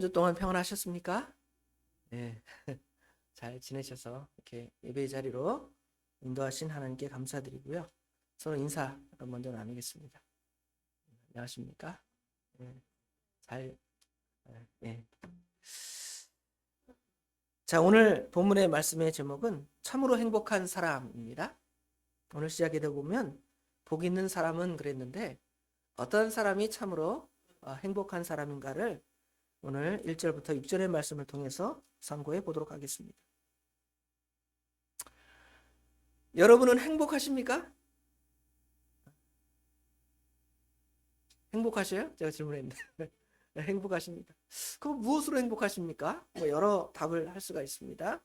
한 주 동안 평안하셨습니까? 네. 잘 지내셔서 이렇게 예배의 자리로 인도하신 하나님께 감사드리고요. 서로 인사 먼저 나누겠습니다. 안녕하십니까? 네. 잘, 네. 자, 오늘 본문의 말씀의 제목은 참으로 행복한 사람입니다. 오늘 시작에 보면 복 있는 사람은 그랬는데 어떤 사람이 참으로 행복한 사람인가를 오늘 1절부터 6절의 말씀을 통해서 상고해 보도록 하겠습니다. 여러분은 행복하십니까? 행복하셔요? 제가 질문했는데 행복하십니까? 그럼 무엇으로 행복하십니까? 여러 답을 할 수가 있습니다.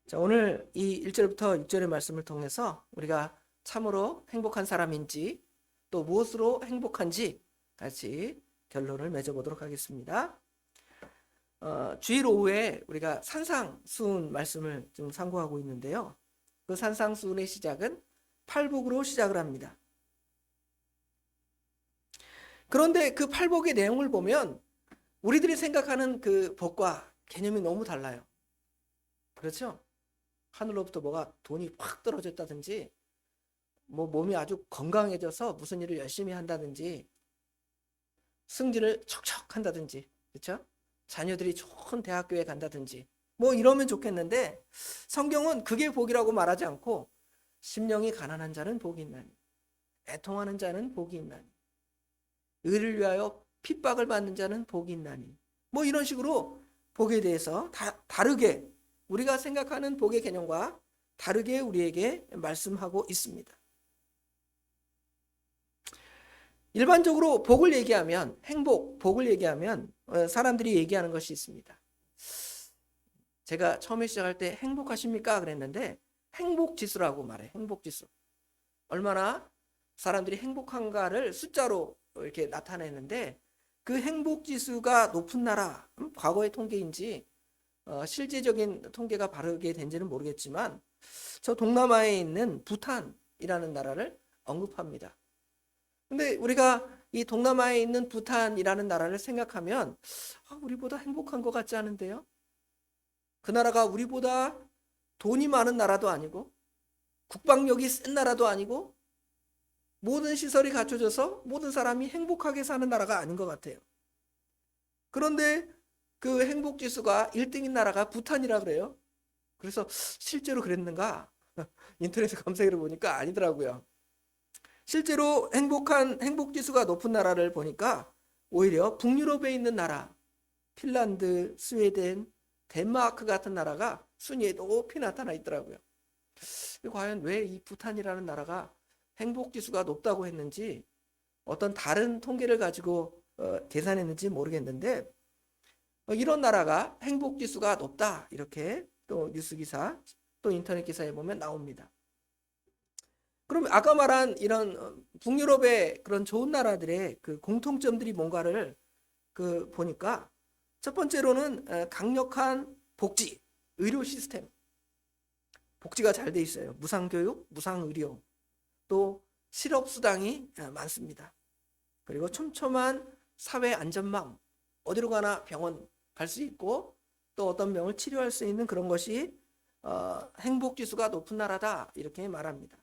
자, 오늘 이 1절부터 6절의 말씀을 통해서 우리가 참으로 행복한 사람인지 또 무엇으로 행복한지 같이 결론을 맺어보도록 하겠습니다. 주일 오후에 우리가 산상수훈 말씀을 좀 상고하고 있는데요. 그 산상수훈의 시작은 팔복으로 시작을 합니다. 그런데 그 팔복의 내용을 보면 우리들이 생각하는 그 복과 개념이 너무 달라요. 그렇죠? 하늘로부터 뭐가 돈이 확 떨어졌다든지 몸이 아주 건강해져서 무슨 일을 열심히 한다든지 승진을 척척 한다든지, 그렇죠? 자녀들이 좋은 대학교에 간다든지 이러면 좋겠는데 성경은 그게 복이라고 말하지 않고 심령이 가난한 자는 복이 있나니 애통하는 자는 복이 있나니 의를 위하여 핍박을 받는 자는 복이 있나니 이런 식으로 복에 대해서 다르게 우리가 생각하는 복의 개념과 다르게 우리에게 말씀하고 있습니다. 일반적으로 복을 얘기하면 복을 얘기하면 사람들이 얘기하는 것이 있습니다. 제가 처음에 시작할 때 행복하십니까? 그랬는데 행복지수라고 말해. 행복지수. 얼마나 사람들이 행복한가를 숫자로 이렇게 나타내는데 그 행복지수가 높은 나라, 과거의 통계인지 실제적인 통계가 바르게 된지는 모르겠지만 저 동남아에 있는 부탄이라는 나라를 언급합니다. 근데 우리가 이 동남아에 있는 부탄이라는 나라를 생각하면 우리보다 행복한 것 같지 않은데요? 그 나라가 우리보다 돈이 많은 나라도 아니고 국방력이 센 나라도 아니고 모든 시설이 갖춰져서 모든 사람이 행복하게 사는 나라가 아닌 것 같아요. 그런데 그 행복지수가 1등인 나라가 부탄이라 그래요. 그래서 실제로 그랬는가? 인터넷에 검색해 보니까 아니더라고요. 실제로 행복지수가 높은 나라를 보니까 오히려 북유럽에 있는 나라, 핀란드, 스웨덴, 덴마크 같은 나라가 순위에 높이 나타나 있더라고요. 과연 왜 이 부탄이라는 나라가 행복지수가 높다고 했는지 어떤 다른 통계를 가지고 계산했는지 모르겠는데 이런 나라가 행복지수가 높다 이렇게 또 뉴스기사 또 인터넷 기사에 보면 나옵니다. 그럼 아까 말한 이런 북유럽의 그런 좋은 나라들의 그 공통점들이 뭔가를 보니까 첫 번째로는 강력한 복지, 의료 시스템. 복지가 잘 돼 있어요. 무상교육, 무상의료, 또 실업수당이 많습니다. 그리고 촘촘한 사회 안전망, 어디로 가나 병원 갈 수 있고 또 어떤 병을 치료할 수 있는 그런 것이 행복지수가 높은 나라다 이렇게 말합니다.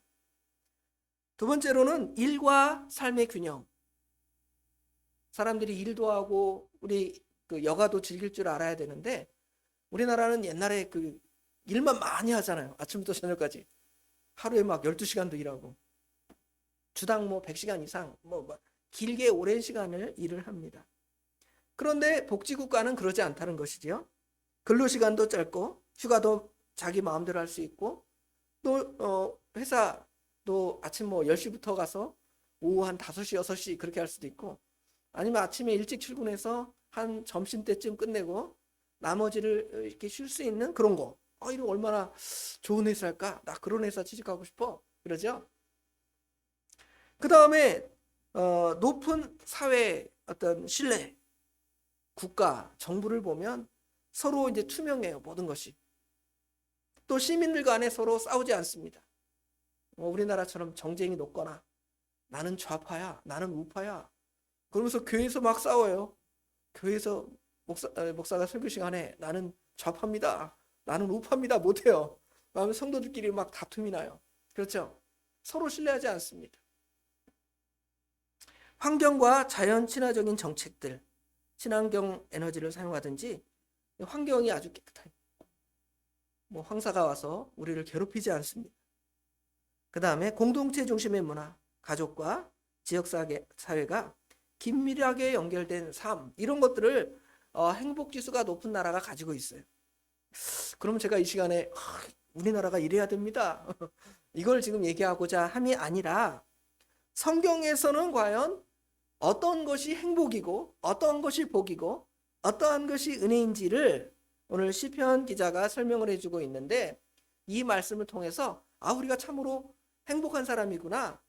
두 번째로는 일과 삶의 균형. 사람들이 일도 하고 우리 여가도 즐길 줄 알아야 되는데 우리나라는 옛날에 일만 많이 하잖아요. 아침부터 저녁까지. 하루에 막 12시간도 일하고 주당 100시간 이상 길게 오랜 시간을 일을 합니다. 그런데 복지국가는 그러지 않다는 것이지요. 근로시간도 짧고 휴가도 자기 마음대로 할 수 있고 또 회사도 아침 10시부터 가서 오후 한 5시, 6시 그렇게 할 수도 있고 아니면 아침에 일찍 출근해서 한 점심때쯤 끝내고 나머지를 이렇게 쉴 수 있는 그런 거. 이거 얼마나 좋은 회사일까? 나 그런 회사 취직하고 싶어. 그러죠? 그 다음에 높은 사회 어떤 신뢰, 국가, 정부를 보면 서로 이제 투명해요. 모든 것이. 또 시민들 간에 서로 싸우지 않습니다. 우리나라처럼 정쟁이 높거나 나는 좌파야, 나는 우파야. 그러면서 교회에서 막 싸워요. 교회에서 목사가 설교 시간에 나는 좌파입니다, 나는 우파입니다 못해요. 그러면 성도들끼리 막 다툼이 나요. 그렇죠? 서로 신뢰하지 않습니다. 환경과 자연 친화적인 정책들, 친환경 에너지를 사용하든지 환경이 아주 깨끗해요. 뭐 황사가 와서 우리를 괴롭히지 않습니다. 그 다음에 공동체 중심의 문화, 가족과 지역사회가 긴밀하게 연결된 삶, 이런 것들을 행복지수가 높은 나라가 가지고 있어요. 그럼 제가 이 시간에 우리나라가 이래야 됩니다, 이걸 지금 얘기하고자 함이 아니라 성경에서는 과연 어떤 것이 행복이고 어떤 것이 복이고 어떠한 것이 은혜인지를 오늘 시편 기자가 설명을 해주고 있는데, 이 말씀을 통해서 우리가 참으로 행복한 사람이구나,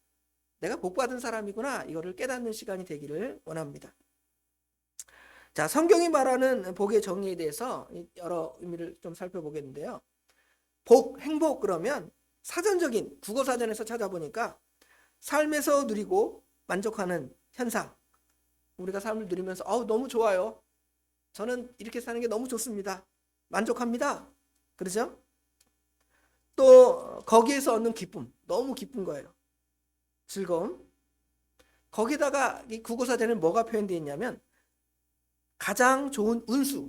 내가 복받은 사람이구나, 이거를 깨닫는 시간이 되기를 원합니다. 자, 성경이 말하는 복의 정의에 대해서 여러 의미를 좀 살펴보겠는데요. 복, 행복 그러면 사전적인 국어사전에서 찾아보니까 삶에서 누리고 만족하는 현상, 우리가 삶을 누리면서 너무 좋아요, 저는 이렇게 사는 게 너무 좋습니다, 만족합니다, 그렇죠? 또 거기에서 얻는 기쁨, 너무 기쁜 거예요, 즐거움. 거기다가 이 국어사전에 뭐가 표현되어 있냐면 가장 좋은 운수,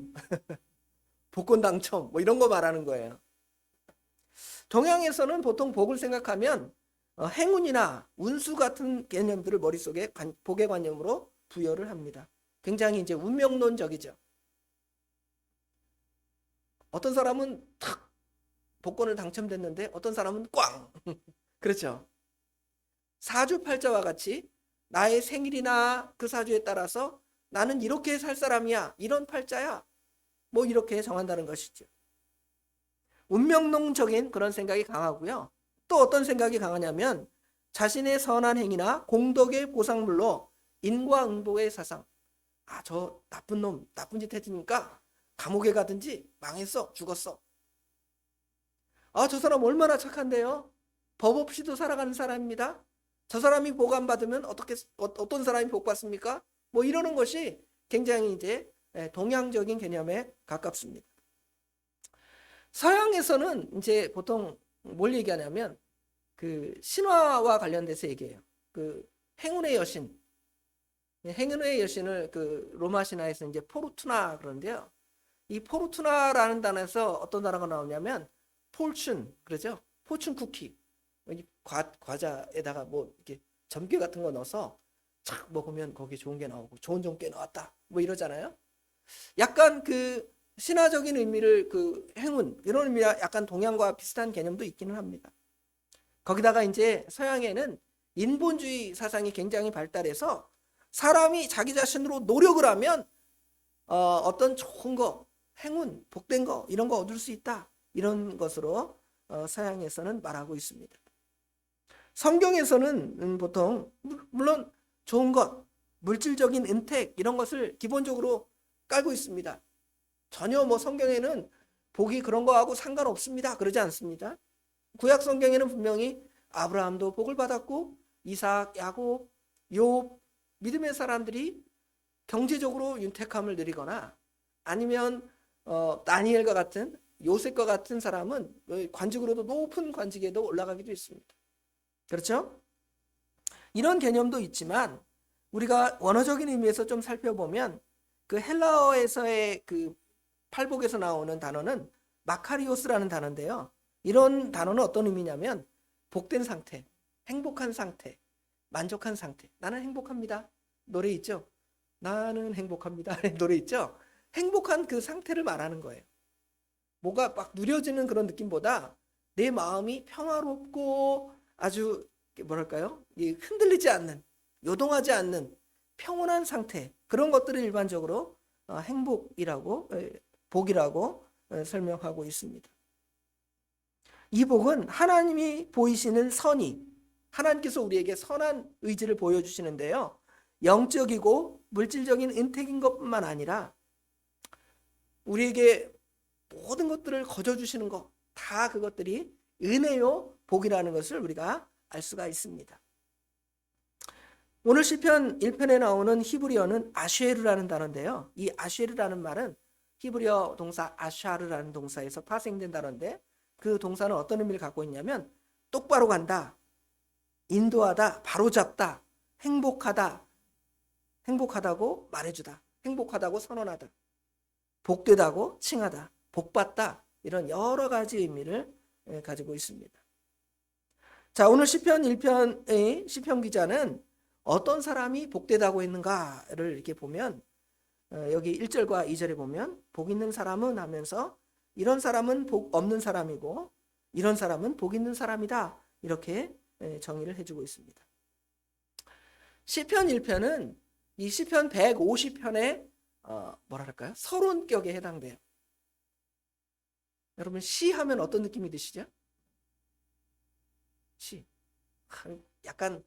복권 당첨, 뭐 이런 거 말하는 거예요. 동양에서는 보통 복을 생각하면 행운이나 운수 같은 개념들을 머릿속에 복의 관념으로 부여를 합니다. 굉장히 이제 운명론적이죠. 어떤 사람은 탁 복권을 당첨됐는데 어떤 사람은 꽝. 그렇죠. 사주팔자와 같이 나의 생일이나 그 사주에 따라서 나는 이렇게 살 사람이야, 이런 팔자야, 뭐 이렇게 정한다는 것이죠. 운명론적인 그런 생각이 강하고요. 또 어떤 생각이 강하냐면 자신의 선한 행위나 공덕의 보상물로 인과응보의 사상, 저 나쁜 놈 나쁜 짓 했으니까 감옥에 가든지 망했어, 죽었어. 저 사람 얼마나 착한데요, 법 없이도 살아가는 사람입니다, 저 사람이 복 안 받으면 어떤 사람이 복 받습니까? 뭐 이러는 것이 굉장히 이제 동양적인 개념에 가깝습니다. 서양에서는 이제 보통 뭘 얘기하냐면 그 신화와 관련돼서 얘기해요. 그 행운의 여신, 행운의 여신을 그 로마 신화에서 이제 포르투나 그러는데요. 이 포르투나라는 단어에서 어떤 단어가 나오냐면 폴춘, 그러죠? 포춘 쿠키, 과자에다가 뭐 이렇게 점괘 같은 거 넣어서 착 먹으면 거기 좋은 게 나오고 좋은 종께 나왔다, 뭐 이러잖아요. 약간 그 신화적인 의미를, 그 행운 이런 의미와 약간 동양과 비슷한 개념도 있기는 합니다. 거기다가 이제 서양에는 인본주의 사상이 굉장히 발달해서 사람이 자기 자신으로 노력을 하면 어떤 좋은 거, 행운, 복된 거 이런 거 얻을 수 있다, 이런 것으로 서양에서는 말하고 있습니다. 성경에서는 보통 물론 좋은 것, 물질적인 은택 이런 것을 기본적으로 깔고 있습니다. 전혀 뭐 성경에는 복이 그런 거하고 상관없습니다, 그러지 않습니다. 구약 성경에는 분명히 아브라함도 복을 받았고 이삭, 야곱, 욥, 믿음의 사람들이 경제적으로 윤택함을 누리거나 아니면 다니엘과 같은, 요셉과 같은 사람은 관직으로도 높은 관직에도 올라가기도 했습니다. 그렇죠? 이런 개념도 있지만 우리가 원어적인 의미에서 좀 살펴보면 그 헬라어에서의 그 팔복에서 나오는 단어는 마카리오스라는 단어인데요. 이런 단어는 어떤 의미냐면 복된 상태, 행복한 상태, 만족한 상태. 나는 행복합니다, 노래 있죠? 나는 행복합니다 노래 있죠? 행복한 그 상태를 말하는 거예요. 뭐가 막 누려지는 그런 느낌보다 내 마음이 평화롭고 아주 뭐랄까요, 흔들리지 않는, 요동하지 않는 평온한 상태, 그런 것들을 일반적으로 행복이라고, 복이라고 설명하고 있습니다. 이 복은 하나님이 보이시는 선이, 하나님께서 우리에게 선한 의지를 보여주시는데요, 영적이고 물질적인 은택인 것뿐만 아니라 우리에게 모든 것들을 거저주시는 것, 다 그것들이 은혜요 복이라는 것을 우리가 알 수가 있습니다. 오늘 시편 1편에 나오는 히브리어는 아쉐르라는 단어인데요. 이 아쉐르라는 말은 히브리어 동사 아샤르라는 동사에서 파생된 단어인데 그 동사는 어떤 의미를 갖고 있냐면 똑바로 간다, 인도하다, 바로잡다, 행복하다, 행복하다고 말해주다, 행복하다고 선언하다, 복되다고 칭하다, 복받다, 이런 여러 가지 의미를 가지고 있습니다. 자, 오늘 시편 1편의 시편 기자는 어떤 사람이 복되다고 했는가를 이렇게 보면 여기 1절과 2절에 보면 복 있는 사람은 하면서 이런 사람은 복 없는 사람이고 이런 사람은 복 있는 사람이다, 이렇게 정의를 해주고 있습니다. 시편 1편은 이 시편 150편의 뭐랄까요? 서론격에 해당돼요. 여러분, 시 하면 어떤 느낌이 드시죠? 시. 약간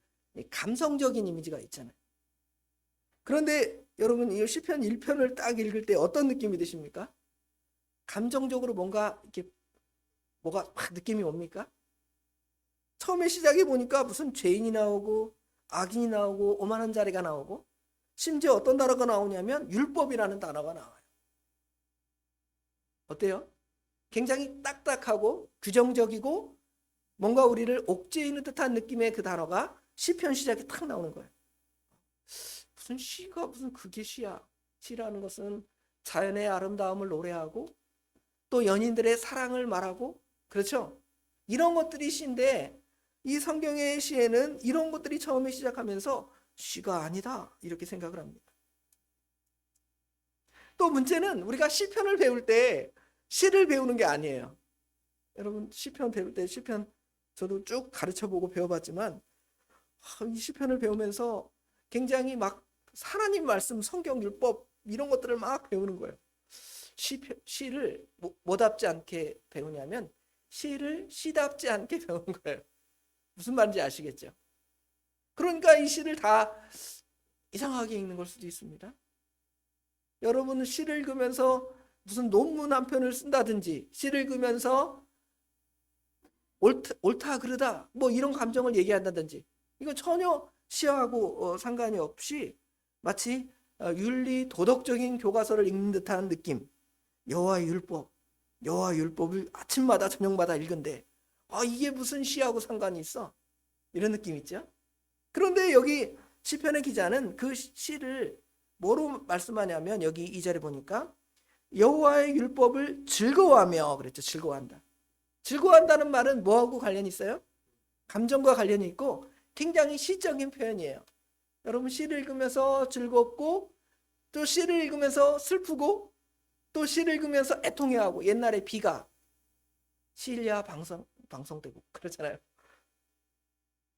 감성적인 이미지가 있잖아요. 그런데 여러분, 이 시편 1편을 딱 읽을 때 어떤 느낌이 드십니까? 감정적으로 뭔가 이렇게 뭐가 막 느낌이 옵니까? 처음에 시작해 보니까 무슨 죄인이 나오고 악인이 나오고 오만한 자리가 나오고 심지어 어떤 단어가 나오냐면 율법이라는 단어가 나와요. 어때요? 굉장히 딱딱하고 규정적이고 뭔가 우리를 옥죄이는 듯한 느낌의 그 단어가 시편 시작에 탁 나오는 거예요. 무슨 시가 무슨 그게 시야. 시라는 것은 자연의 아름다움을 노래하고 또 연인들의 사랑을 말하고, 그렇죠? 이런 것들이 시인데 이 성경의 시에는 이런 것들이 처음에 시작하면서 시가 아니다, 이렇게 생각을 합니다. 또 문제는 우리가 시편을 배울 때 시를 배우는 게 아니에요. 여러분, 시편 배울 때 시편 저도 쭉 가르쳐보고 배워봤지만 이 시편을 배우면서 굉장히 막 하나님 말씀, 성경 율법 이런 것들을 막 배우는 거예요. 시를 뭐답지 않게 배우냐면 시를 시답지 않게 배우는 거예요. 무슨 말인지 아시겠죠? 그러니까 이 시를 다 이상하게 읽는 걸 수도 있습니다. 여러분은 시를 읽으면서 무슨 논문 한 편을 쓴다든지 시를 읽으면서 옳다 그르다 뭐 이런 감정을 얘기한다든지, 이건 전혀 시하고 상관이 없이 마치 윤리 도덕적인 교과서를 읽는 듯한 느낌. 여호와의 율법을 아침마다 저녁마다 읽은데 이게 무슨 시하고 상관이 있어? 이런 느낌 있죠? 그런데 여기 시편의 기자는 그 시를 뭐로 말씀하냐면 여기 2절에 보니까 여호와의 율법을 즐거워하며 그랬죠. 즐거워한다. 즐거워한다는 말은 뭐하고 관련이 있어요? 감정과 관련이 있고 굉장히 시적인 표현이에요. 여러분, 시를 읽으면서 즐겁고 또 시를 읽으면서 슬프고 또 시를 읽으면서 애통해하고, 옛날에 비가 시일야 방송되고 그렇잖아요.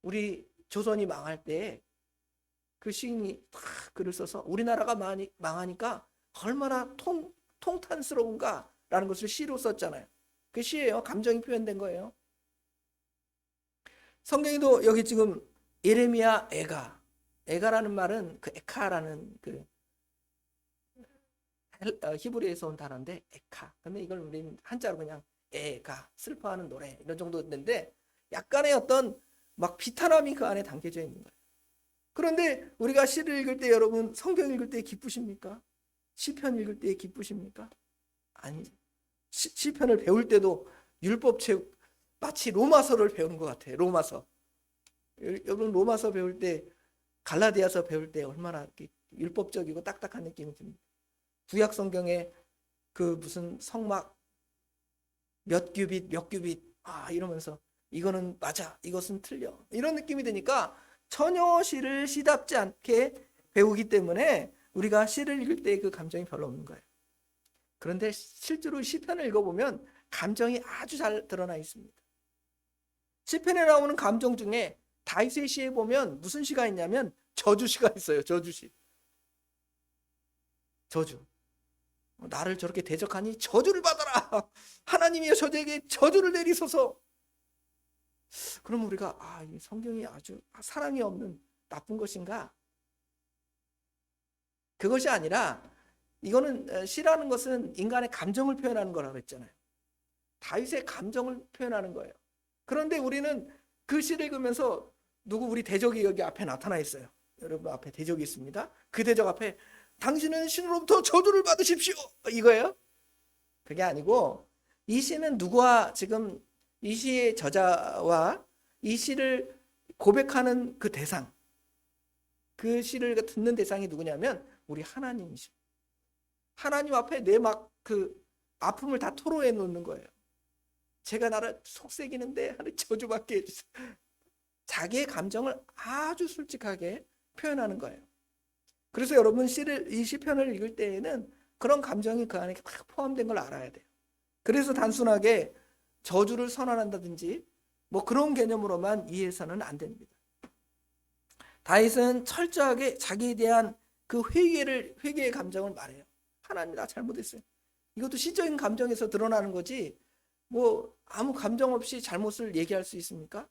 우리 조선이 망할 때 그 시인이 글을 써서 우리나라가 망하니까 얼마나 통탄스러운가라는 것을 시로 썼잖아요. 그 시예요. 감정이 표현된 거예요. 성경에도 여기 지금 예레미야 에가라는 말은 그 에카라는 그 히브리에서 온 단어인데 에카. 근데 이걸 우리는 한자로 그냥 에가, 슬퍼하는 노래 이런 정도 됐는데 약간의 어떤 막 비탄함이 그 안에 담겨져 있는 거예요. 그런데 우리가 시를 읽을 때 여러분, 성경 읽을 때 기쁘십니까? 시편 읽을 때 기쁘십니까? 아니죠. 시편을 배울 때도 율법책 마치 로마서를 배우는 것 같아요. 로마서. 여러분, 로마서 배울 때 갈라디아서 배울 때 얼마나 율법적이고 딱딱한 느낌이 듭니다. 구약 성경에 그 무슨 성막 몇 규빗 이러면서 이거는 맞아, 이것은 틀려, 이런 느낌이 드니까 전혀 시를 시답지 않게 배우기 때문에 우리가 시를 읽을 때 그 감정이 별로 없는 거예요. 그런데 실제로 시편을 읽어보면 감정이 아주 잘 드러나 있습니다. 시편에 나오는 감정 중에 다윗의 시에 보면 무슨 시가 있냐면 저주시가 있어요. 저주시. 저주. 나를 저렇게 대적하니 저주를 받아라. 하나님이여 저에게 저주를 내리소서. 그럼 우리가 이 성경이 아주 사랑이 없는 나쁜 것인가? 그것이 아니라 이거는 시라는 것은 인간의 감정을 표현하는 거라고 했잖아요. 다윗의 감정을 표현하는 거예요. 그런데 우리는 그 시를 읽으면서 우리 대적이 여기 앞에 나타나 있어요. 여러분 앞에 대적이 있습니다. 그 대적 앞에 당신은 신으로부터 저주를 받으십시오, 이거예요. 그게 아니고 이 시는 누구와 지금 이 시의 저자와 이 시를 고백하는 그 대상, 그 시를 듣는 대상이 누구냐면 우리 하나님이시죠. 하나님 앞에 내 막 그 아픔을 다 토로해 놓는 거예요. 제가 나를 속삭이는데 하나님 저주받게 해주세요. 자기의 감정을 아주 솔직하게 표현하는 거예요. 그래서 여러분 이 시편을 읽을 때에는 그런 감정이 그 안에 딱 포함된 걸 알아야 돼요. 그래서 단순하게 저주를 선언한다든지 뭐 그런 개념으로만 이해해서는 안 됩니다. 다윗은 철저하게 자기에 대한 그 회개의 감정을 말해요. 하나님, 나 잘못했어요. 이것도 시적인 감정에서 드러나는 거지 뭐 아무 감정 없이 잘못을 얘기할 수 있습니까?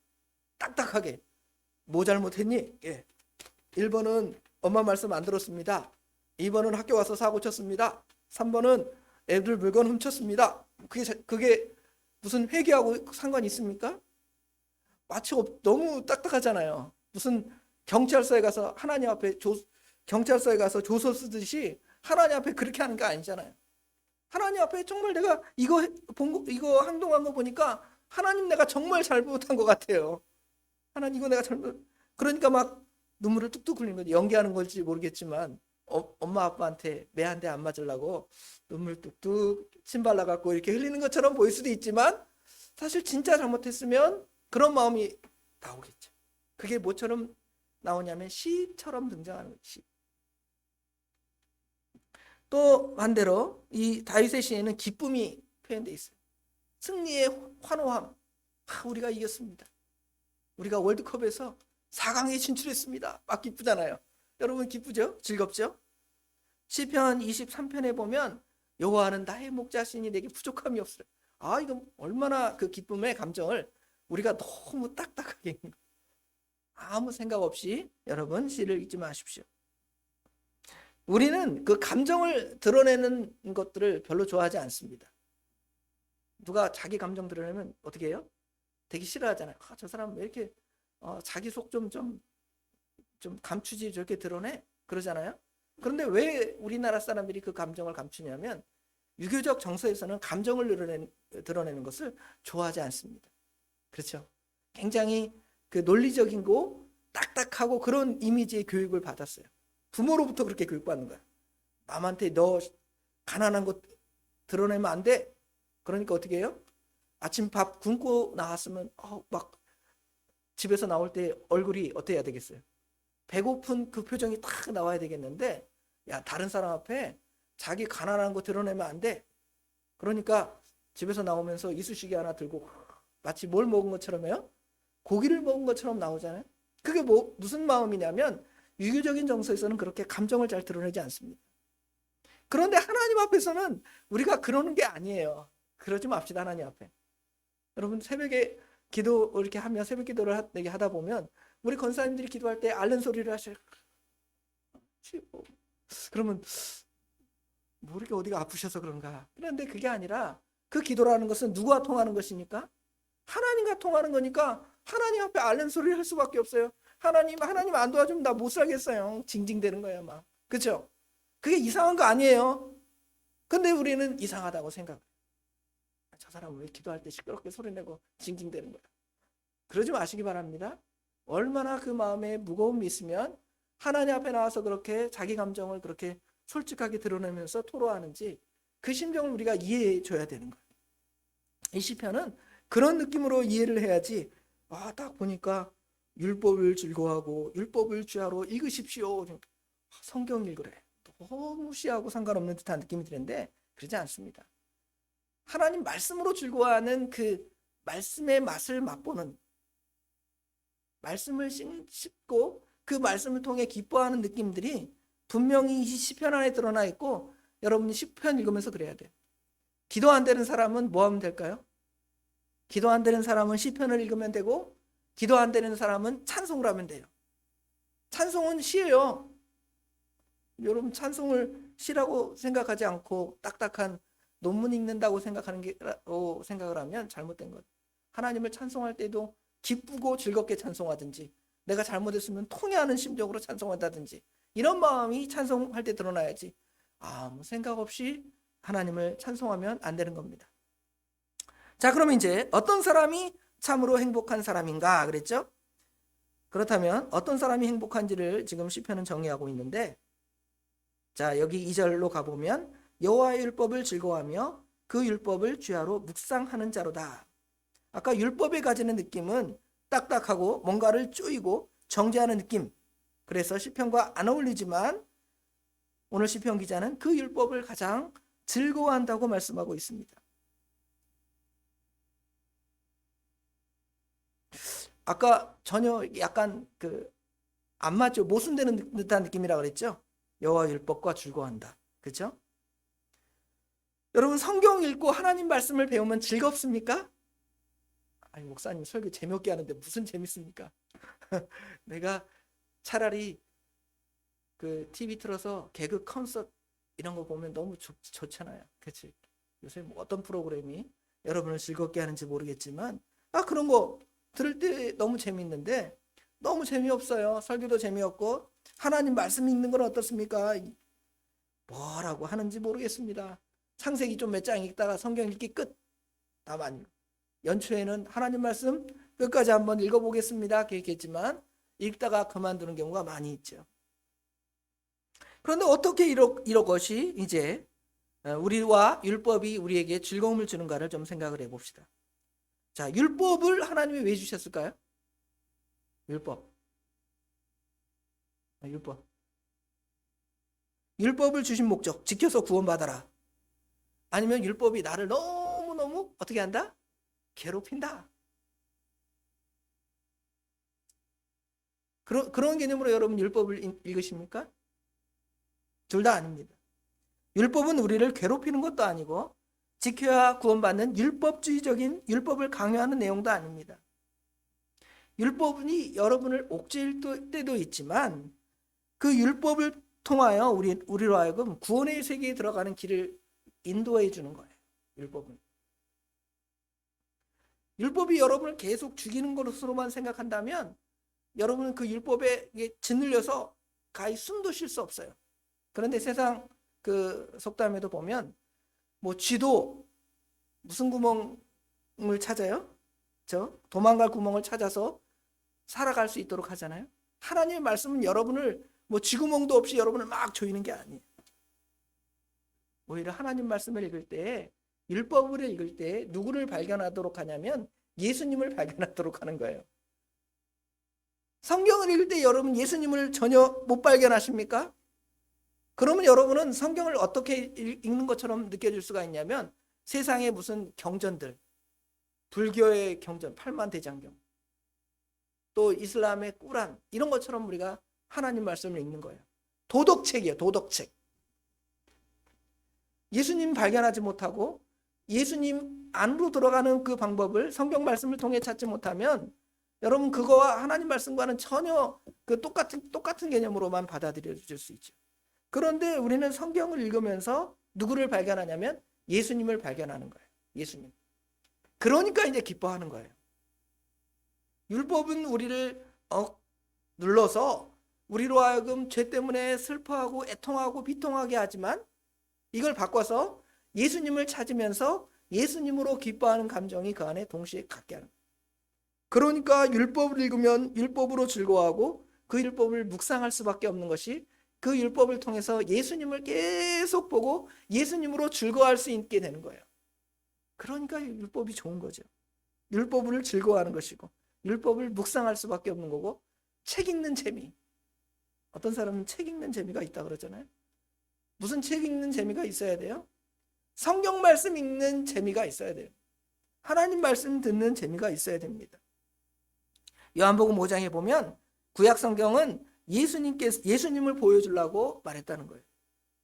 딱딱하게 뭐 잘못했니? 1번은 엄마 말씀 안 들었습니다. 2번은 학교 가서 사고 쳤습니다. 3번은 애들 물건 훔쳤습니다. 그게 무슨 회개하고 상관이 있습니까? 마치 너무 딱딱하잖아요. 무슨 경찰서에 가서 하나님 앞에 경찰서에 가서 조서 쓰듯이 하나님 앞에 그렇게 하는 게 아니잖아요. 하나님 앞에 정말 내가 이거 행동한 거 보니까 하나님, 내가 정말 잘못한 것 같아요. 하나님, 이거 내가 그러니까 막 눈물을 뚝뚝 흘리는 거지. 연기하는 걸지 모르겠지만 엄마 아빠한테 매 한 대 안 맞으려고 눈물 뚝뚝 침 발라갖고 이렇게 흘리는 것처럼 보일 수도 있지만 사실 진짜 잘못했으면 그런 마음이 나오겠죠. 그게 뭐처럼 나오냐면 시처럼 등장하는 거예요. 시. 또 반대로 이 다윗의 시에는 기쁨이 표현되어 있어요. 승리의 환호함. 우리가 이겼습니다. 우리가 월드컵에서 4강에 진출했습니다. 막 기쁘잖아요. 여러분 기쁘죠? 즐겁죠? 시편 23편에 보면 여호와는 나의 목자시니 내게 부족함이 없어요. 이거 얼마나 그 기쁨의 감정을 우리가 너무 딱딱하게 아무 생각 없이 여러분 시를 읽지 마십시오. 우리는 그 감정을 드러내는 것들을 별로 좋아하지 않습니다. 누가 자기 감정 드러내면 어떻게 해요? 되게 싫어하잖아요. 저 사람 왜 이렇게 자기 속 좀 감추지 저렇게 드러내? 그러잖아요. 그런데 왜 우리나라 사람들이 그 감정을 감추냐면 유교적 정서에서는 감정을 드러내는 것을 좋아하지 않습니다. 그렇죠? 굉장히 그 논리적이고 딱딱하고 그런 이미지의 교육을 받았어요. 부모로부터 그렇게 교육받는 거야. 남한테 너 가난한 거 드러내면 안 돼. 그러니까 어떻게 해요? 아침 밥 굶고 나왔으면 막 집에서 나올 때 얼굴이 어떻게 해야 되겠어요? 배고픈 그 표정이 딱 나와야 되겠는데, 야, 다른 사람 앞에 자기 가난한 거 드러내면 안 돼. 그러니까 집에서 나오면서 이쑤시개 하나 들고 마치 뭘 먹은 것처럼요? 고기를 먹은 것처럼 나오잖아요. 그게 무슨 마음이냐면 유교적인 정서에서는 그렇게 감정을 잘 드러내지 않습니다. 그런데 하나님 앞에서는 우리가 그러는 게 아니에요. 그러지 맙시다, 하나님 앞에. 여러분 새벽에 기도 이렇게 하면 새벽 기도를 하다 보면 우리 권사님들이 기도할 때 앓는 소리를 하셔요. 그러면 모르게 어디가 아프셔서 그런가. 그런데 그게 아니라 그 기도라는 것은 누구와 통하는 것입니까? 하나님과 통하는 거니까 하나님 앞에 앓는 소리를 할 수밖에 없어요. 하나님 안 도와주면 나 못 살겠어요. 징징대는 거야 막. 그렇죠? 그게 이상한 거 아니에요. 근데 우리는 이상하다고 생각해요. 저 사람은 왜 기도할 때 시끄럽게 소리내고 징징대는 거야. 그러지 마시기 바랍니다. 얼마나 그 마음에 무거움이 있으면 하나님 앞에 나와서 그렇게 자기 감정을 그렇게 솔직하게 드러내면서 토로하는지 그 심정을 우리가 이해해 줘야 되는 거예요. 이 시편은 그런 느낌으로 이해를 해야지 딱 보니까 율법을 즐거워하고 율법을 주야로 읽으십시오. 성경 읽으래. 너무 시하고 상관없는 듯한 느낌이 드는데 그러지 않습니다. 하나님 말씀으로 즐거워하는 그 말씀의 맛을 맛보는, 말씀을 씹고 그 말씀을 통해 기뻐하는 느낌들이 분명히 이 시편 안에 드러나 있고 여러분이 시편 읽으면서 그래야 돼요. 기도 안 되는 사람은 뭐 하면 될까요? 기도 안 되는 사람은 시편을 읽으면 되고 기도 안 되는 사람은 찬송을 하면 돼요. 찬송은 시예요. 여러분 찬송을 시라고 생각하지 않고 딱딱한 논문 읽는다고 생각을 하면 잘못된 거예요. 하나님을 찬송할 때도 기쁘고 즐겁게 찬송하든지 내가 잘못했으면 통회하는 심정으로 찬송한다든지 이런 마음이 찬송할 때 드러나야지 아무 생각 없이 하나님을 찬송하면 안 되는 겁니다. 자, 그럼 이제 어떤 사람이 참으로 행복한 사람인가 그랬죠? 그렇다면 어떤 사람이 행복한지를 지금 시편은 정의하고 있는데, 자, 여기 2절로 가보면 여호와의 율법을 즐거워하며 그 율법을 주야로 묵상하는 자로다. 아까 율법에 가지는 느낌은 딱딱하고 뭔가를 쪼이고 정죄하는 느낌, 그래서 시편과 안 어울리지만 오늘 시편 기자는 그 율법을 가장 즐거워한다고 말씀하고 있습니다. 아까 전혀 약간 안 맞죠? 모순되는 듯한 느낌이라 그랬죠? 여호와 율법과 즐거워한다. 그렇죠? 여러분, 성경 읽고 하나님 말씀을 배우면 즐겁습니까? 아니, 목사님 설교 재미없게 하는데 무슨 재밌습니까? 내가 차라리 TV 틀어서 개그 콘서트 이런 거 보면 너무 좋잖아요. 그렇지? 요새 뭐 어떤 프로그램이 여러분을 즐겁게 하는지 모르겠지만 그런 거 들을 때 너무 재밌는데 너무 재미없어요. 설교도 재미없고 하나님 말씀 읽는 건 어떻습니까? 뭐라고 하는지 모르겠습니다. 창세기 좀 몇 장 읽다가 성경 읽기 끝. 다만 연초에는 하나님 말씀 끝까지 한번 읽어보겠습니다 계획했지만 읽다가 그만두는 경우가 많이 있죠. 그런데 어떻게 이런 것이 이제 우리와 율법이 우리에게 즐거움을 주는가를 좀 생각을 해봅시다. 자, 율법을 하나님이 왜 주셨을까요? 율법을 주신 목적, 지켜서 구원받아라. 아니면 율법이 나를 너무너무 어떻게 한다? 괴롭힌다. 그런 개념으로 여러분 율법을 읽으십니까? 둘 다 아닙니다. 율법은 우리를 괴롭히는 것도 아니고 지켜야 구원받는 율법주의적인 율법을 강요하는 내용도 아닙니다. 율법이 여러분을 옥죄일 때도 있지만 그 율법을 통하여 우리로 하여금 구원의 세계에 들어가는 길을 인도해 주는 거예요. 율법이 여러분을 계속 죽이는 것으로만 생각한다면 여러분은 그 율법에 짓눌려서 가히 숨도 쉴 수 없어요. 그런데 세상 속담에도 보면 뭐 쥐도 무슨 구멍을 찾아요? 도망갈 구멍을 찾아서 살아갈 수 있도록 하잖아요. 하나님의 말씀은 여러분을 뭐 쥐구멍도 없이 여러분을 막 조이는 게 아니에요. 오히려 하나님 말씀을 읽을 때, 율법을 읽을 때 누구를 발견하도록 하냐면 예수님을 발견하도록 하는 거예요. 성경을 읽을 때 여러분 예수님을 전혀 못 발견하십니까? 그러면 여러분은 성경을 어떻게 읽는 것처럼 느껴질 수가 있냐면 세상의 무슨 경전들, 불교의 경전, 팔만대장경, 또 이슬람의 꾸란 이런 것처럼 우리가 하나님 말씀을 읽는 거예요. 도덕책이에요. 도덕책. 예수님 발견하지 못하고 예수님 안으로 들어가는 그 방법을 성경 말씀을 통해 찾지 못하면 여러분 그거와 하나님 말씀과는 전혀 똑같은 개념으로만 받아들여질 수 있죠. 그런데 우리는 성경을 읽으면서 누구를 발견하냐면 예수님을 발견하는 거예요. 예수님. 그러니까 이제 기뻐하는 거예요. 율법은 우리를 눌러서 우리로 하여금 죄 때문에 슬퍼하고 애통하고 비통하게 하지만 이걸 바꿔서 예수님을 찾으면서 예수님으로 기뻐하는 감정이 그 안에 동시에 갖게 하는 거예요. 그러니까 율법을 읽으면 율법으로 즐거워하고 그 율법을 묵상할 수밖에 없는 것이 그 율법을 통해서 예수님을 계속 보고 예수님으로 즐거워할 수 있게 되는 거예요. 그러니까 율법이 좋은 거죠. 율법을 즐거워하는 것이고 율법을 묵상할 수밖에 없는 거고 책 읽는 재미. 어떤 사람은 책 읽는 재미가 있다 그러잖아요. 무슨 책 읽는 재미가 있어야 돼요? 성경 말씀 읽는 재미가 있어야 돼요. 하나님 말씀 듣는 재미가 있어야 됩니다. 요한복음 5장에 보면 구약 성경은 예수님을 보여주려고 말했다는 거예요.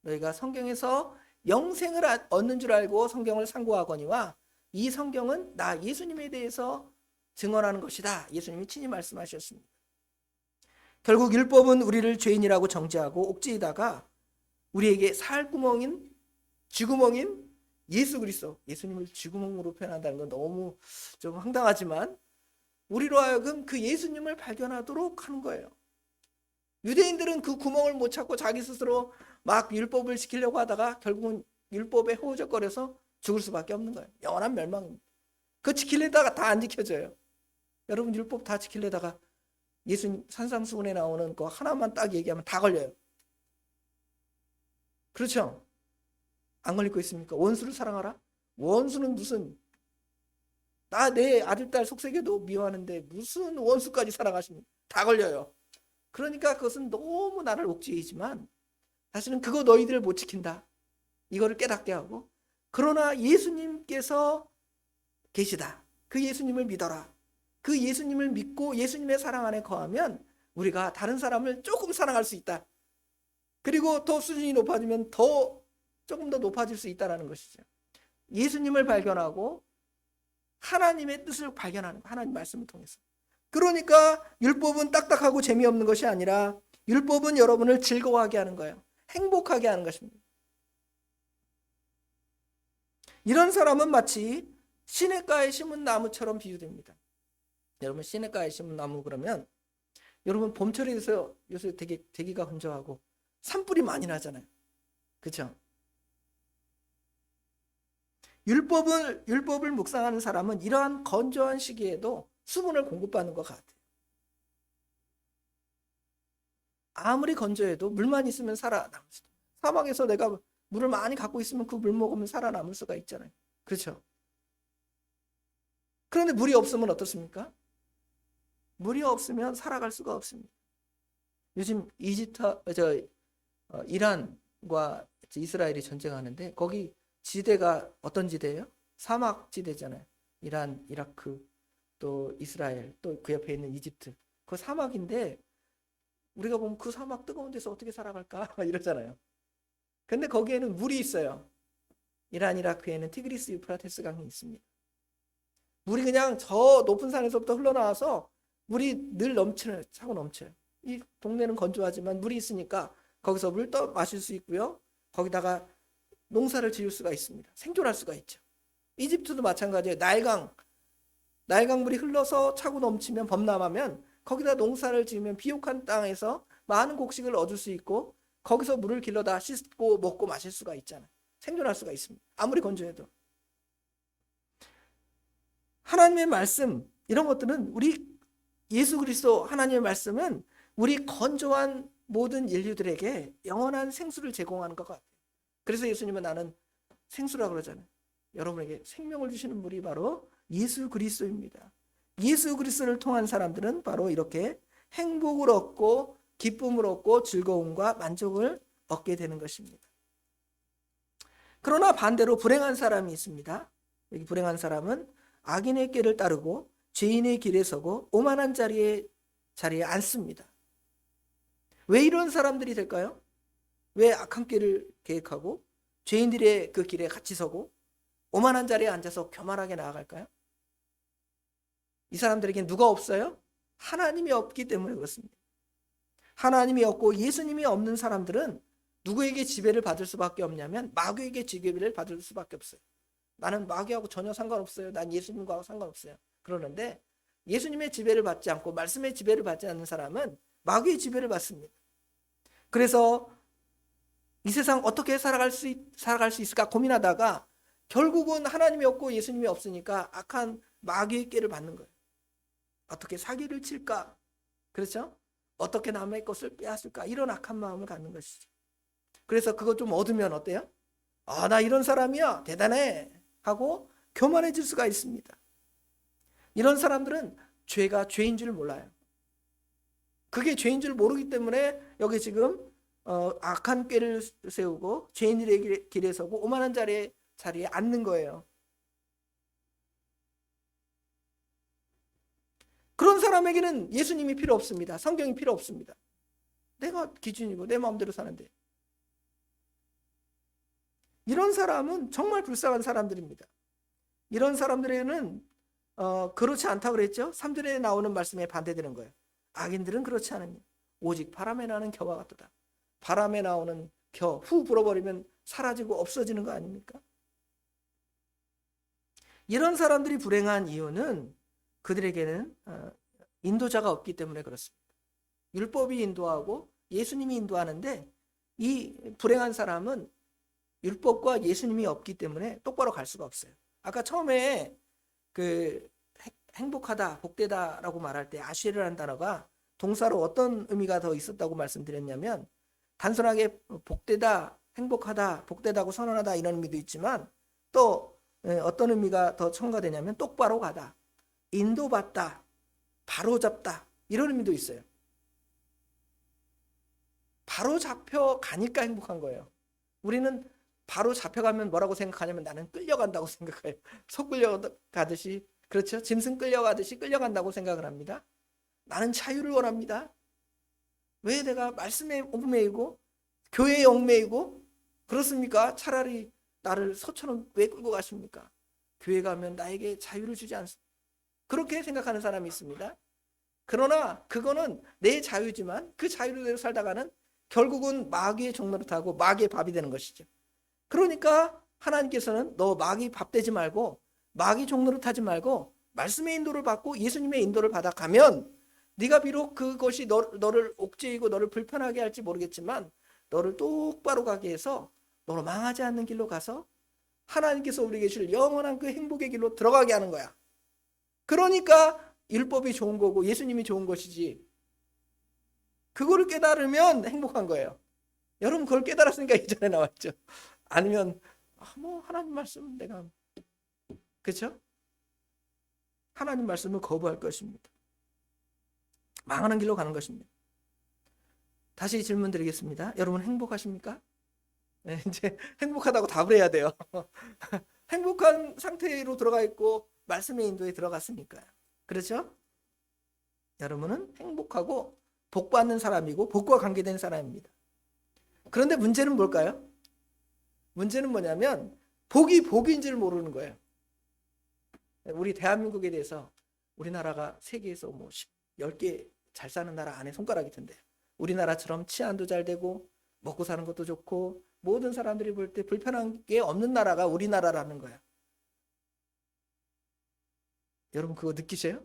너희가 성경에서 영생을 얻는 줄 알고 성경을 상고하거니와 이 성경은 나 예수님에 대해서 증언하는 것이다. 예수님이 친히 말씀하셨습니다. 결국 율법은 우리를 죄인이라고 정죄하고 옥죄이다가 우리에게 살구멍인 쥐구멍인 예수 그리스도, 예수님을 쥐구멍으로 표현한다는 건 너무 좀 황당하지만 우리로 하여금 그 예수님을 발견하도록 하는 거예요. 유대인들은 그 구멍을 못 찾고 자기 스스로 막 율법을 지키려고 하다가 결국은 율법에 허우적거려서 죽을 수밖에 없는 거예요. 영원한 멸망입니다. 그 지키려다가 다 안 지켜져요. 여러분 율법 다 지키려다가 예수님 산상수훈에 나오는 거 하나만 딱 얘기하면 다 걸려요. 그렇죠? 안 걸릴 거 있습니까? 원수를 사랑하라? 원수는 무슨, 나 내 아들 딸 속색에도 미워하는데 무슨 원수까지 사랑하십니까? 다 걸려요. 그러니까 그것은 너무 나를 옥죄이지만 사실은 그거 너희들 못 지킨다. 이거를 깨닫게 하고, 그러나 예수님께서 계시다. 그 예수님을 믿어라. 그 예수님을 믿고 예수님의 사랑 안에 거하면 우리가 다른 사람을 조금 사랑할 수 있다. 그리고 더 수준이 높아지면 조금 더 높아질 수 있다는 것이죠. 예수님을 발견하고 하나님의 뜻을 발견하는 거, 하나님 말씀을 통해서. 그러니까 율법은 딱딱하고 재미없는 것이 아니라 율법은 여러분을 즐거워하게 하는 거예요. 행복하게 하는 것입니다. 이런 사람은 마치 시냇가에 심은 나무처럼 비유됩니다. 여러분 시냇가에 심은 나무 그러면 여러분 봄철에 돼서 요새 되게 대기가 건조하고 산불이 많이 나잖아요. 그렇죠? 율법을 묵상하는 사람은 이러한 건조한 시기에도 수분을 공급받는 것 같아요. 아무리 건조해도 물만 있으면 살아남을 수 있어요. 사막에서 내가 물을 많이 갖고 있으면 그 물 먹으면 살아남을 수가 있잖아요. 그렇죠? 그런데 물이 없으면 어떻습니까? 물이 없으면 살아갈 수가 없습니다. 요즘 이란과 이스라엘이 전쟁하는데 거기 지대가 어떤 지대예요? 사막 지대잖아요. 이란, 이라크, 또 이스라엘, 또 그 옆에 있는 이집트. 그 사막인데 우리가 보면 그 사막 뜨거운 데서 어떻게 살아갈까 이러잖아요. 근데 거기에는 물이 있어요. 이란, 이라크에는 티그리스 유프라테스 강이 있습니다. 물이 그냥 저 높은 산에서부터 흘러나와서 물이 늘 차고 넘쳐요. 이 동네는 건조하지만 물이 있으니까 거기서 물 떠 마실 수 있고요. 거기다가 농사를 지을 수가 있습니다. 생존할 수가 있죠. 이집트도 마찬가지예요. 나일강물이 흘러서 차고 넘치면 범람하면 거기다 농사를 지으면 비옥한 땅에서 많은 곡식을 얻을 수 있고 거기서 물을 길러다 씻고 먹고 마실 수가 있잖아요. 생존할 수가 있습니다. 아무리 건조해도. 하나님의 말씀 이런 것들은 우리 예수 그리스도 하나님의 말씀은 우리 건조한 모든 인류들에게 영원한 생수를 제공하는 것 같아요. 그래서 예수님은 나는 생수라고 그러잖아요. 여러분에게 생명을 주시는 물이 바로 예수 그리스도입니다. 예수 그리스도를 통한 사람들은 바로 이렇게 행복을 얻고 기쁨을 얻고 즐거움과 만족을 얻게 되는 것입니다. 그러나 반대로 불행한 사람이 있습니다. 여기 불행한 사람은 악인의 길을 따르고 죄인의 길에 서고 오만한 자리에 앉습니다. 왜 이런 사람들이 될까요? 왜 악한 길을 계획하고 죄인들의 그 길에 같이 서고 오만한 자리에 앉아서 교만하게 나아갈까요? 이 사람들에게 누가 없어요? 하나님이 없기 때문에 그렇습니다. 하나님이 없고 예수님이 없는 사람들은 누구에게 지배를 받을 수밖에 없냐면 마귀에게 지배를 받을 수밖에 없어요. 나는 마귀하고 전혀 상관없어요. 난 예수님과 상관없어요. 그러는데 예수님의 지배를 받지 않고 말씀의 지배를 받지 않는 사람은 마귀의 지배를 받습니다. 그래서 이 세상 어떻게 살아갈 수 있을까 고민하다가 결국은 하나님이 없고 예수님이 없으니까 악한 마귀의 꾀를 받는 거예요. 어떻게 사기를 칠까? 그렇죠? 어떻게 남의 것을 빼앗을까? 이런 악한 마음을 갖는 것이죠. 그래서 그거 좀 얻으면 어때요? 나 이런 사람이야. 대단해. 하고 교만해질 수가 있습니다. 이런 사람들은 죄가 죄인 줄 몰라요. 그게 죄인 줄 모르기 때문에 여기 지금 악한 꾀를 세우고 죄인들의 길에 서고 오만한 자리에 앉는 거예요. 그런 사람에게는 예수님이 필요 없습니다. 성경이 필요 없습니다. 내가 기준이고 내 마음대로 사는데. 이런 사람은 정말 불쌍한 사람들입니다. 이런 사람들에게는 그렇지 않다고 그랬죠. 3절에 나오는 말씀에 반대되는 거예요. 악인들은 그렇지 않으니 오직 바람에 나는 겨와 같도다. 바람에 나오는 겨 후 불어버리면 사라지고 없어지는 거 아닙니까? 이런 사람들이 불행한 이유는 그들에게는 인도자가 없기 때문에 그렇습니다. 율법이 인도하고 예수님이 인도하는데 이 불행한 사람은 율법과 예수님이 없기 때문에 똑바로 갈 수가 없어요. 아까 처음에 그 행복하다, 복되다라고 말할 때 아쉐르라는 단어가 동사로 어떤 의미가 더 있었다고 말씀드렸냐면 단순하게 복되다, 행복하다, 복되다고 선언하다 이런 의미도 있지만 또 어떤 의미가 더 첨가되냐면 똑바로 가다, 인도받다, 바로잡다 이런 의미도 있어요. 바로 잡혀가니까 행복한 거예요. 우리는 바로 잡혀가면 뭐라고 생각하냐면 나는 끌려간다고 생각해요. 속 끌려가듯이, 그렇죠? 짐승 끌려가듯이 끌려간다고 생각을 합니다. 나는 자유를 원합니다. 왜 내가 말씀에 얽매이고 교회에 얽매이고 그렇습니까? 차라리 나를 소처럼 왜 끌고 가십니까? 교회 가면 나에게 자유를 주지 않습니까? 그렇게 생각하는 사람이 있습니다. 그러나 그거는 내 자유지만 그 자유대로 살다가는 결국은 마귀의 종로를 타고 마귀의 밥이 되는 것이죠. 그러니까 하나님께서는 너 마귀 밥 되지 말고 마귀 종로를 타지 말고 말씀의 인도를 받고 예수님의 인도를 받아가면 네가 비록 그것이 너를 옥죄이고 너를 불편하게 할지 모르겠지만 너를 똑바로 가게 해서 너로 망하지 않는 길로 가서 하나님께서 우리에게 주실 영원한 그 행복의 길로 들어가게 하는 거야. 그러니까 율법이 좋은 거고 예수님이 좋은 것이지. 그거를 깨달으면 행복한 거예요. 여러분 그걸 깨달았으니까 이전에 나왔죠. 아니면 뭐 하나님 말씀 내가 그렇죠? 하나님 말씀을 거부할 것입니다. 망하는 길로 가는 것입니다. 다시 질문 드리겠습니다. 여러분 행복하십니까? 네, 이제 행복하다고 답을 해야 돼요. 행복한 상태로 들어가 있고 말씀의 인도에 들어갔으니까요. 그렇죠? 여러분은 행복하고 복받는 사람이고 복과 관계된 사람입니다. 그런데 문제는 뭘까요? 문제는 뭐냐면 복이 복인 줄 모르는 거예요. 우리 대한민국에 대해서 우리나라가 세계에서 뭐 10개 잘 사는 나라 안에 손가락이 든대요. 우리나라처럼 치안도 잘 되고 먹고 사는 것도 좋고 모든 사람들이 볼 때 불편한 게 없는 나라가 우리나라라는 거야. 여러분 그거 느끼세요?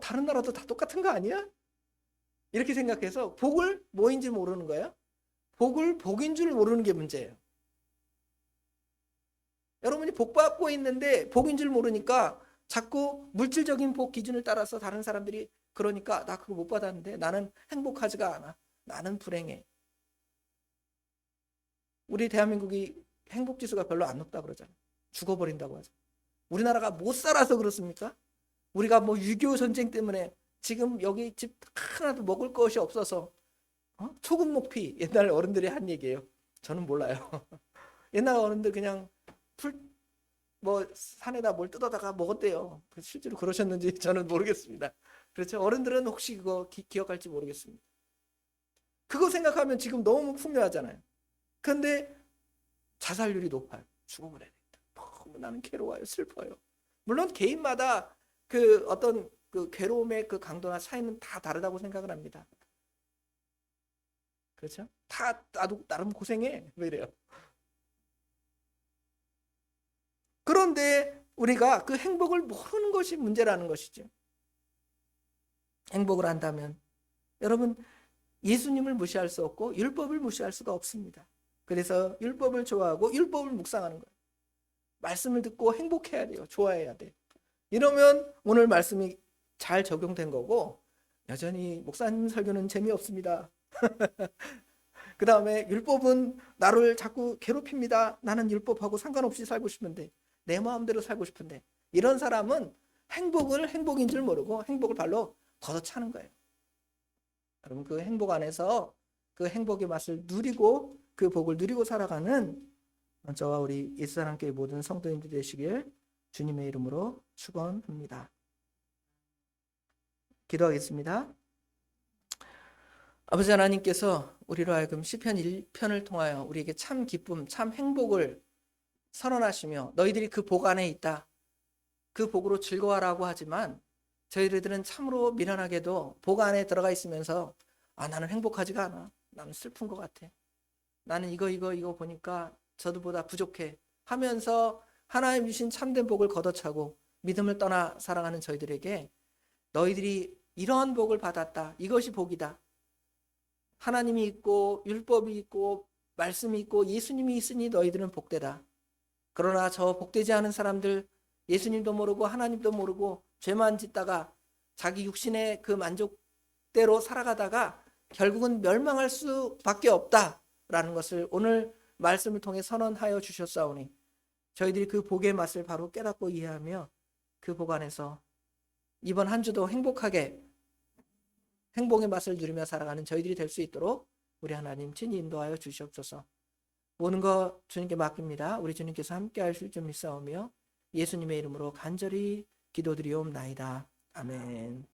다른 나라도 다 똑같은 거 아니야? 이렇게 생각해서 복을 뭐인지 모르는 거예요. 복을 복인 줄 모르는 게 문제예요. 여러분이 복 받고 있는데 복인 줄 모르니까 자꾸 물질적인 복 기준을 따라서 다른 사람들이 그러니까 나 그거 못 받았는데 나는 행복하지가 않아. 나는 불행해. 우리 대한민국이 행복지수가 별로 안 높다 그러잖아요. 죽어버린다고 하죠. 우리나라가 못 살아서 그렇습니까? 우리가 뭐 6.25 전쟁 때문에 지금 여기 집 하나도 먹을 것이 없어서 초급 목피 옛날 어른들이 한 얘기예요. 저는 몰라요. 옛날 어른들 그냥 뭐 산에다 뭘 뜯어다가 먹었대요. 실제로 그러셨는지 저는 모르겠습니다. 그렇죠? 어른들은 혹시 그거 기억할지 모르겠습니다. 그거 생각하면 지금 너무 풍요하잖아요. 그런데 자살률이 높아요. 죽어버려야 된다. 너무 나는 괴로워요. 슬퍼요. 물론 개인마다 그 어떤 그 괴로움의 그 강도나 차이는 다 다르다고 생각을 합니다. 그렇죠? 다 나도 나름 고생해. 왜 이래요? 그런데 우리가 그 행복을 모르는 것이 문제라는 것이죠. 행복을 한다면 여러분 예수님을 무시할 수 없고 율법을 무시할 수가 없습니다. 그래서 율법을 좋아하고 율법을 묵상하는 거예요. 말씀을 듣고 행복해야 돼요. 좋아해야 돼요. 이러면 오늘 말씀이 잘 적용된 거고 여전히 목사님 설교는 재미없습니다. 그 다음에 율법은 나를 자꾸 괴롭힙니다. 나는 율법하고 상관없이 살고 싶은데 내 마음대로 살고 싶은데 이런 사람은 행복을 행복인 줄 모르고 행복을 발로 걷어차는 거예요. 여러분 그 행복 안에서 그 행복의 맛을 누리고 그 복을 누리고 살아가는 저와 우리 예수사랑교회 모든 성도님들 되시길 주님의 이름으로 축원합니다. 기도하겠습니다. 아버지 하나님께서 우리로 하여금 시편 1편을 통하여 우리에게 참 기쁨, 참 행복을 선언하시며 너희들이 그 복 안에 있다. 그 복으로 즐거워하라고 하지만 저희들은 참으로 미련하게도 복 안에 들어가 있으면서 나는 행복하지가 않아. 나는 슬픈 것 같아. 나는 이거 보니까 저들보다 부족해 하면서 하나님 주신 참된 복을 걷어차고 믿음을 떠나 살아가는 저희들에게 너희들이 이러한 복을 받았다. 이것이 복이다. 하나님이 있고 율법이 있고 말씀이 있고 예수님이 있으니 너희들은 복되다. 그러나 저 복되지 않은 사람들, 예수님도 모르고 하나님도 모르고 죄만 짓다가 자기 육신의 그 만족대로 살아가다가 결국은 멸망할 수밖에 없다라는 것을 오늘 말씀을 통해 선언하여 주셨사오니 저희들이 그 복의 맛을 바로 깨닫고 이해하며 그 복 안에서 이번 한 주도 행복하게 행복의 맛을 누리며 살아가는 저희들이 될 수 있도록 우리 하나님 친히 인도하여 주시옵소서. 모든 것 주님께 맡깁니다. 우리 주님께서 함께 하실 줄 믿사오며 예수님의 이름으로 간절히 기도드리옵나이다. 아멘.